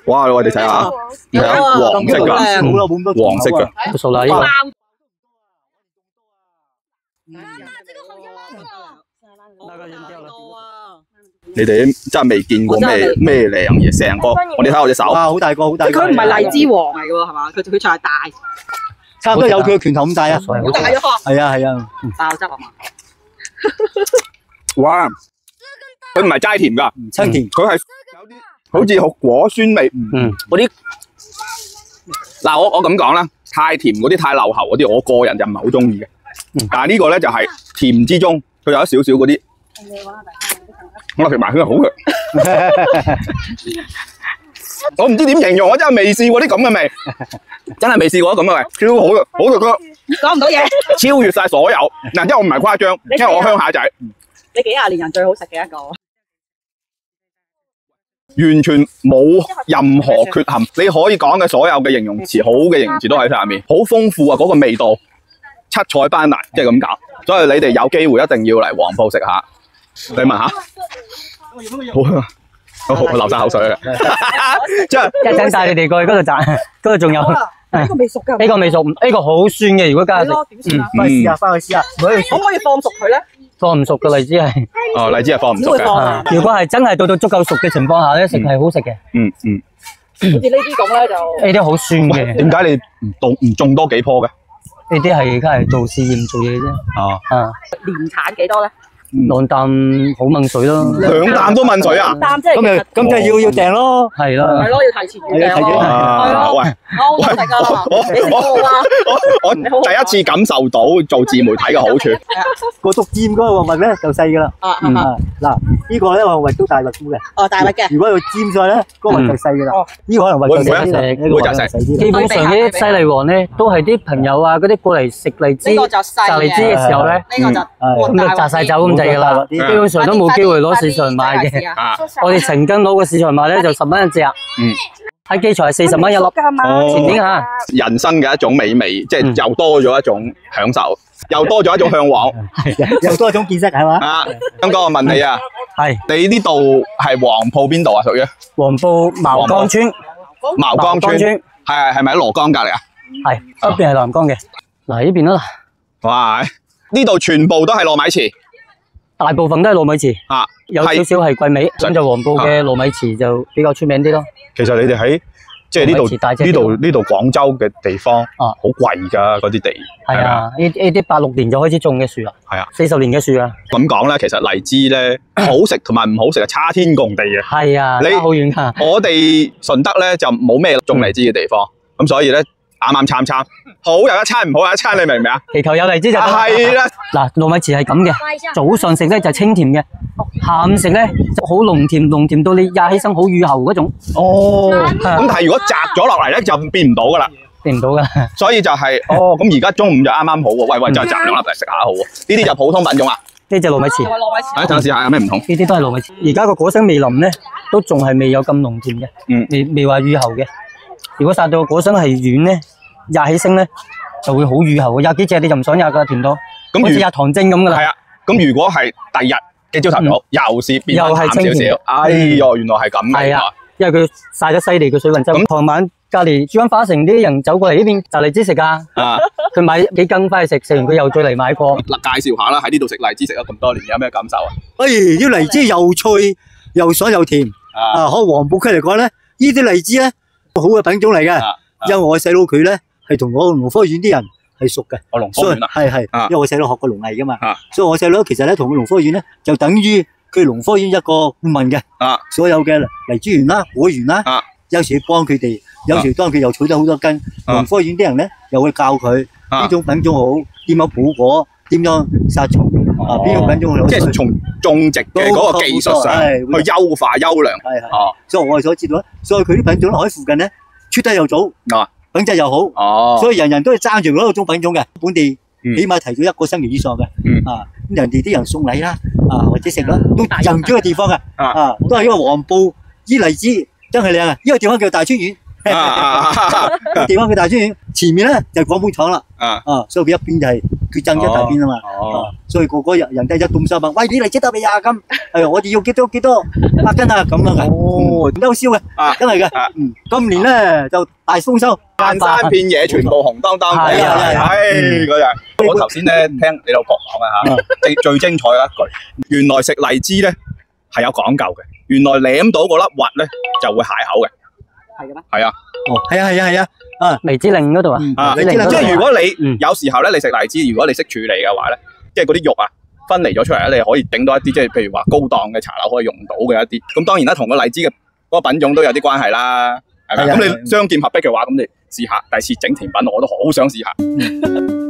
哇！我哋睇下，係黃色噶，黃色噶，熟啦呢個。你哋真係未見過咩靚嘢，成個我哋睇下我隻手，啊，好大個，好大個。佢唔係荔枝王嚟嘅喎，係嘛？佢就係大，差唔多有佢嘅拳頭咁大啊！好大啊！係啊係啊，爆汁啊嘛！哇！佢唔係齋甜噶，清甜，佢係有啲好似好果酸味，嗰啲嗱我咁講啦，太甜嗰啲太流喉嗰啲，我個人就唔係好中意嘅。但係呢個咧就係甜之中，佢有一少少嗰啲，我食埋佢係好嘅。我唔知點形容，我真係未試過啲咁嘅味，真係未試過咁嘅味，超好嘅，好食嘅，講唔到嘢，超越晒所有。嗱，因為我唔係誇張，因為我鄉下仔，你幾廿年人最好食嘅一個，完全冇任何缺陷。你可以講嘅所有嘅形容詞，好嘅形容詞都喺上面，好豐富啊！嗰個味道七彩斑斕，即係咁講。所以你哋有機會一定要嚟黃埔食下。你問下，好流晒口水啦！即係一陣帶你哋過去嗰度賺，嗰度仲有。呢個未熟㗎，呢個未熟，呢個好酸嘅。如果加食，翻去試下，翻去試下。可唔可以放熟佢咧？放唔熟嘅荔枝係。哦，荔枝係放唔熟嘅。如果係真係到足夠熟嘅情況下咧，食係好食嘅。好似呢啲咁咧就呢啲好酸嘅。點解你唔種多幾棵嘅？呢啲係而家係做試驗做嘢啫。年產幾多咧？兩啖好問水咯。兩啖都問水啊？擔即係咁就要訂咯。係咯。係咯，要提前預訂咯。係咯。喂，好食㗎，你食過啦。我第一次感受到做自媒體嘅好處。個竹尖嗰個核咧就細㗎啦。嗱，呢個咧核都大核嘅。哦，大核嘅。如果佢尖咗咧，嗰個核就細㗎啦。呢個可能核就細啲，會就細。基本上啲西荔黃咧，都係啲朋友啊嗰啲過嚟食荔枝、摘荔枝嘅時候咧，咁就摘晒走咁滯㗎啦。基本上都冇機會攞市場買嘅。我哋曾經攞過市場買咧就10蚊一隻。喺機場係40蚊一粒。前年嚇。人生嘅一種美味，即係又多咗一種享受，又多咗一種向往，又多一種見識係嘛？啊，香港我問你啊，係你呢度係黃埔邊度啊？屬於黃埔茅崗村。茅崗村係咪喺蘿崗隔籬啊？係，嗰邊係南崗嘅。嗱呢邊啦。哇！呢度全部都係糯米糍。大部分都係糯米糍，有少少係桂味，咁就黃埔嘅糯米糍就比較出名啲咯。其實你哋喺即係呢度廣州嘅地方，好貴噶嗰啲地。係啊，呢啲86年就開始種嘅樹啊。係啊，40年嘅樹啊。咁講咧，其實荔枝咧好食同埋唔好食係差天共地嘅。係啊，差好遠噶。我哋順德咧就冇咩種荔枝嘅地方，咁所以咧。啱參，好有一餐，唔好有一餐，你明唔明啊？祈求有荔枝就係啦。嗱，糯米糍係咁嘅，早上食咧就清甜嘅，下午食咧就好濃甜到你吔起身好乳喉嗰種。哦，咁但係如果摘咗落嚟咧就變唔到噶啦，變唔到噶。所以就係咁而家中午就啱啱好喎。喂，就摘2粒嚟食下好喎。呢啲就普通品種啊。呢隻糯米糍。等我試下有咩唔同。呢啲都係糯米糍。而家個果身未腍咧，都仲係未有咁濃甜嘅，未話乳喉嘅。如果殺到果身係軟咧，吔起聲咧就會好乳喉，吔幾隻你就唔想吔噶，甜到好似吔糖精咁噶啦。係啊，咁如果係第日嘅朝頭早，又是變翻淡少少。哎喲，原來係咁嘅。係啊，因為佢曬得犀利嘅水分。咁傍晚隔離珠江花城啲人走過嚟呢邊摘荔枝食噶。佢買幾斤翻去食，食完佢又再嚟買過。嗱，介紹下啦，喺呢度食荔枝食咗咁多年，有咩感受啊？啲荔枝又脆又爽又甜。喺黃埔區嚟講咧，呢啲荔枝咧好嘅品種嚟嘅。因為我細佬佢咧係同我農科院啲人係熟嘅，農科院係，因為我細佬學過農藝噶嘛，所以我細佬其實咧同佢農科院咧就等於佢農科院一個顧問嘅，所有嘅荔枝園啦、果園啦，有時幫佢哋，有時當佢又取得好多根，農科院啲人咧又會教佢呢種品種好，點樣補果，點樣殺蟲，邊種品種好，即係從種植嘅嗰個技術上去優化優良，所以我哋所知道咧，所以佢啲品種喺附近咧出得又早。品質又好，所以人人都係爭住嗰個種品種嘅，本地起碼提咗1個星期以上嘅，咁人哋啲人送禮啦，或者食啦，都人住嘅地方嘅，都係因為黃埔啲荔枝真係靚啊！呢個地方叫大川縣，地方佢大專院前面咧就係廣本廠啦，所以佢一邊就係佢爭一大邊啊嘛，所以個個人家一動手問，喂你嚟積得未啊？咁係我哋要幾多百斤啊？咁樣嘅，優銷嘅，真係嘅。今年咧就大豐收，漫山遍野全部紅當當地啊！嗰日我頭先咧聽你老婆講啊嚇，最精彩嘅一句，原來食荔枝咧係有講究嘅，原來舐到嗰粒核咧就會鞋口嘅。係嘅咩？係啊。哦，係啊，荔枝令嗰度啊，即係如果你有時候咧，你食荔枝，如果你識處理嘅話咧，即係嗰啲肉啊分離咗出嚟咧，你可以整到一啲即係譬如話高檔嘅茶樓可以用到嘅一啲。咁當然啦，同個荔枝嘅嗰個品種都有啲關係啦，係咪？咁你雙劍合璧嘅話，咁你試下第次整甜品，我都好想試下。